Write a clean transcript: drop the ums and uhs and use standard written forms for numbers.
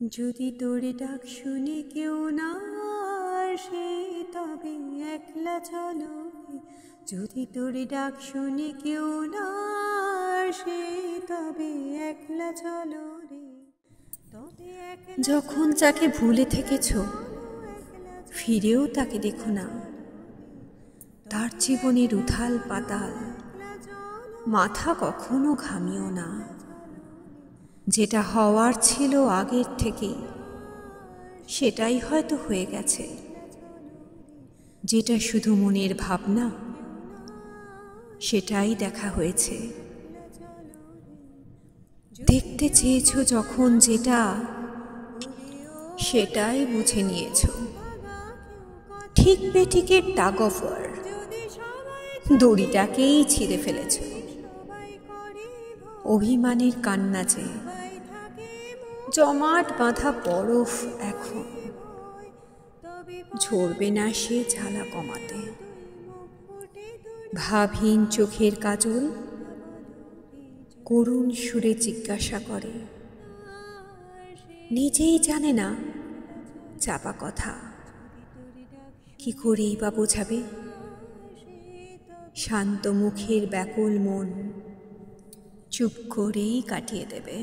যদি তোর ডাক শুনে কেউ না আসে তবে একলা চলো রে। যদি তোর ডাক শুনে কেউ না আসে তবে একলা চলো রে। যখন যাকে ভুলে থেকেছ ফিরেও তাকে দেখো না। তার জীবনের উথাল পাতাল মাথা কখনো ঘামিও না। যেটা হওয়ার ছিল আগের থেকে সেটাই হয়তো হয়ে গেছে। যেটা শুধু মনের ভাবনা সেটাই দেখা হয়েছে। দেখতে চেয়েছো যখন যেটা সেটাই বুঝে নিয়েছো। ঠিক বেঠিকের টাগ অফ ওয়ার দড়িটাকেই ছিঁড়ে ফেলেছ। অভিমানের কান্না যে জমাট বাঁধা বরফ এখন ঝরবে না সে ঝালা কমাতে। ভাবহীন চোখের কাজল করুণ সুরে জিজ্ঞাসা করে, নিজেই জানে না চাপা কথা কি করেই বা বোঝাবে। শান্ত মুখের ব্যাকুল মন চুপ করেই কাটিয়ে দেবে।